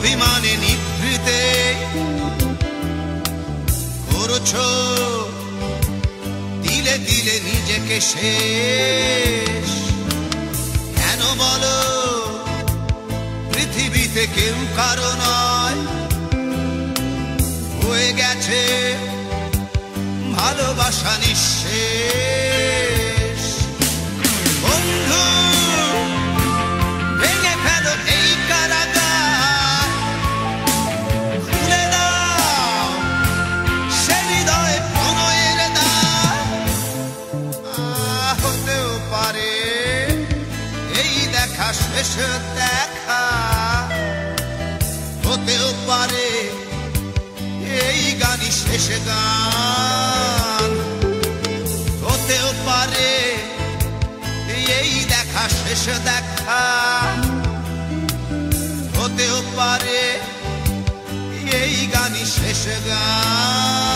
অভিমানে নিভৃতে করছো দিলে দিলে নিজেকে শেষ। কেন বলো পৃথিবীতে কেউ কারো নয়, হয়ে গেছে ভালোবাসা নিঃশেষ। বন্ধু ভেঙে ফেলো এই কারাগার, খুলে দাও সে হৃদয়ে প্রণয়ের দ্বার। হতেও পারে এই দেখা শেষ দেখা, হতেও পারে এই গানই শেষ গান, হতেও পারে এই দেখা শেষ দেখা, হতেও পারে এই গানই শেষ গান।